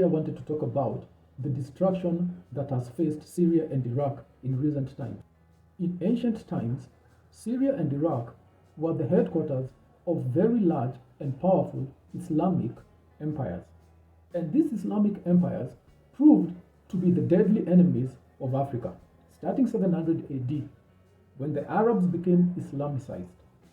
I wanted to talk about the destruction that has faced Syria and Iraq in recent times. In ancient times, Syria and Iraq were the headquarters of very large and powerful Islamic empires. And these Islamic empires proved to be the deadly enemies of Africa. Starting 700 AD, when the Arabs became Islamicized,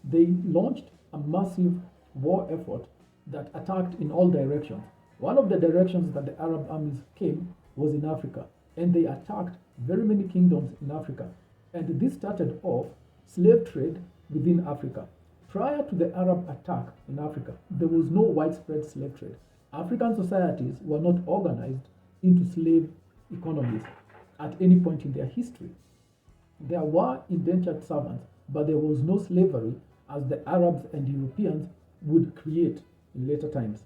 they launched a massive war effort that attacked in all directions. One of the directions that the Arab armies came was in Africa, and they attacked very many kingdoms in Africa. And this started off slave trade within Africa. Prior to the Arab attack in Africa, there was no widespread slave trade. African societies were not organized into slave economies at any point in their history. There were indentured servants, but there was no slavery as the Arabs and Europeans would create in later times.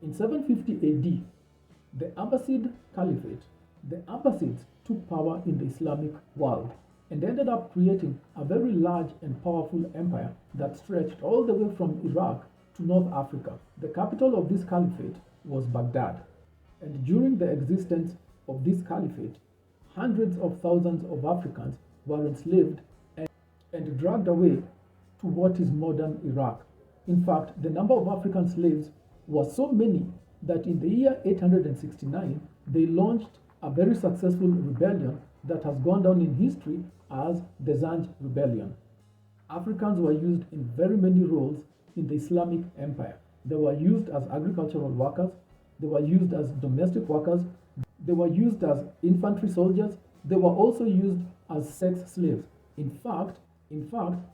In 750 AD, the Abbasid Caliphate, the Abbasids took power in the Islamic world and ended up creating a very large and powerful empire that stretched all the way from Iraq to North Africa. The capital of this caliphate was Baghdad. And during the existence of this caliphate, hundreds of thousands of Africans were enslaved and dragged away to what is modern Iraq. In fact, the number of African slaves was so many that in the year 869, they launched a very successful rebellion that has gone down in history as the Zanj Rebellion. Africans were used in very many roles in the Islamic Empire. They were used as agricultural workers, they were used as domestic workers, they were used as infantry soldiers, they were also used as sex slaves. In fact,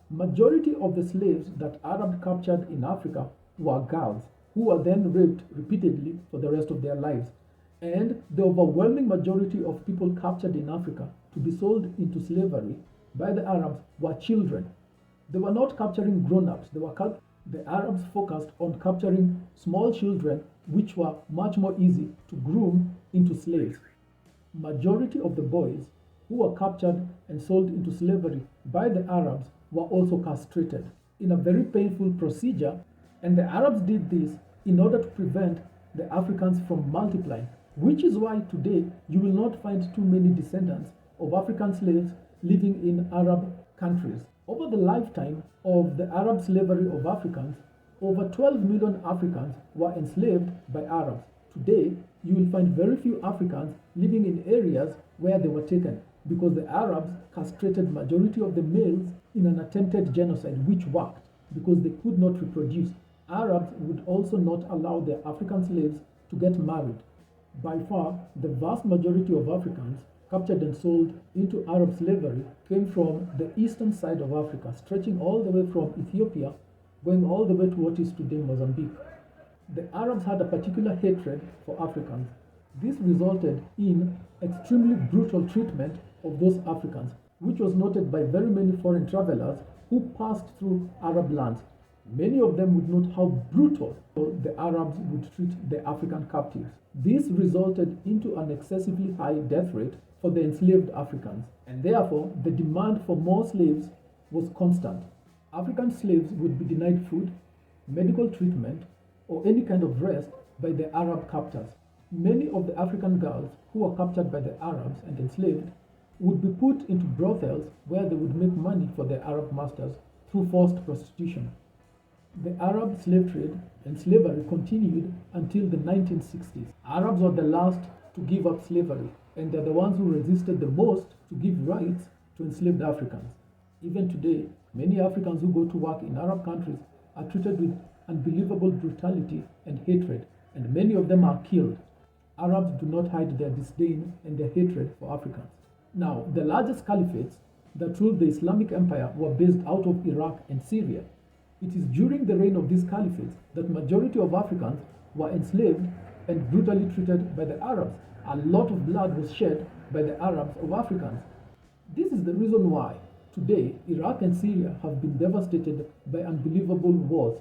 majority of the slaves that Arab captured in Africa were girls who were then raped repeatedly for the rest of their lives. And the overwhelming majority of people captured in Africa to be sold into slavery by the Arabs were children. They were not capturing grown-ups. The Arabs focused on capturing small children, which were much more easy to groom into slaves. Majority of the boys who were captured and sold into slavery by the Arabs were also castrated in a very painful procedure, and the Arabs did this in order to prevent the Africans from multiplying, which is why today you will not find too many descendants of African slaves living in Arab countries. Over the lifetime of the Arab slavery of Africans, over 12 million Africans were enslaved by Arabs. Today, you will find very few Africans living in areas where they were taken because the Arabs castrated majority of the males in an attempted genocide which worked because they could not reproduce. Arabs would also not allow their African slaves to get married. By far, the vast majority of Africans captured and sold into Arab slavery came from the eastern side of Africa, stretching all the way from Ethiopia, going all the way to what is today Mozambique. The Arabs had a particular hatred for Africans. This resulted in extremely brutal treatment of those Africans, which was noted by very many foreign travelers who passed through Arab lands. Many of them would note how brutal the Arabs would treat the African captives. This resulted into an excessively high death rate for the enslaved Africans, and therefore the demand for more slaves was constant. African slaves would be denied food, medical treatment, or any kind of rest by the Arab captors. Many of the African girls who were captured by the Arabs and enslaved would be put into brothels where they would make money for their Arab masters through forced prostitution. The Arab slave trade and slavery continued until the 1960s. Arabs were the last to give up slavery, and they're the ones who resisted the most to give rights to enslaved Africans. Even today, many Africans who go to work in Arab countries are treated with unbelievable brutality and hatred, and many of them are killed. Arabs do not hide their disdain and their hatred for Africans. Now, the largest caliphates that ruled the Islamic Empire were based out of Iraq and Syria. It is during the reign of these caliphates that majority of Africans were enslaved and brutally treated by the Arabs. A lot of blood was shed by the Arabs of Africans. This is the reason why today Iraq and Syria have been devastated by unbelievable wars.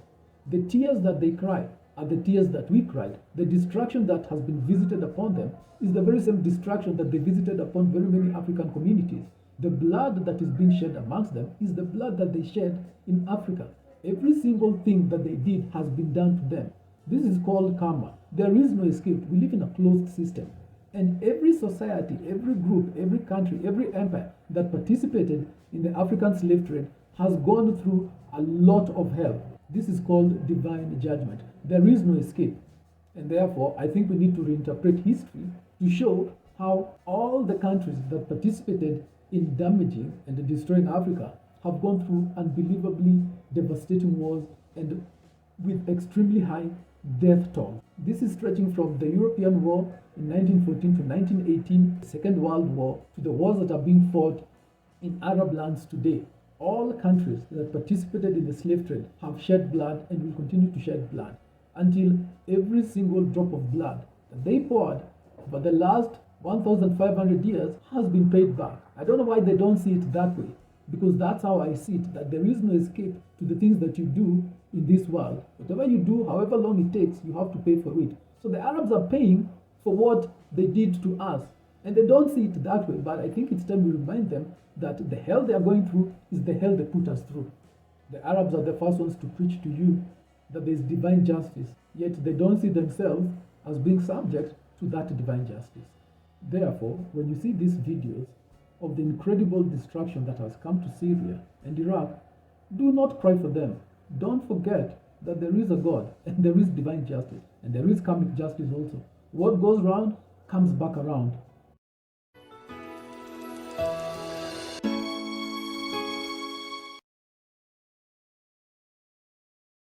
The tears that they cry are the tears that we cried. The destruction that has been visited upon them is the very same destruction that they visited upon very many African communities. The blood that is being shed amongst them is the blood that they shed in Africa. Every single thing that they did has been done to them. This is called karma. There is no escape. We live in a closed system. And every society, every group, every country, every empire that participated in the African slave trade has gone through a lot of hell. This is called divine judgment. There is no escape. And therefore, I think we need to reinterpret history to show how all the countries that participated in damaging and destroying Africa have gone through unbelievably devastating wars and with extremely high death toll. This is stretching from the European War in 1914 to 1918, the Second World War, to the wars that are being fought in Arab lands today. All countries that participated in the slave trade have shed blood and will continue to shed blood until every single drop of blood that they poured over the last 1,500 years has been paid back. I don't know why they don't see it that way, because that's how I see it, that there is no escape to the things that you do in this world. Whatever you do, however long it takes, you have to pay for it. So the Arabs are paying for what they did to us. And they don't see it that way, but I think it's time we remind them that the hell they are going through is the hell they put us through. The Arabs are the first ones to preach to you that there is divine justice, yet they don't see themselves as being subject to that divine justice. Therefore, when you see these videos of the incredible destruction that has come to Syria and Iraq, do not cry for them. Don't forget that there is a God and there is divine justice and there is karmic justice also. What goes round comes back around.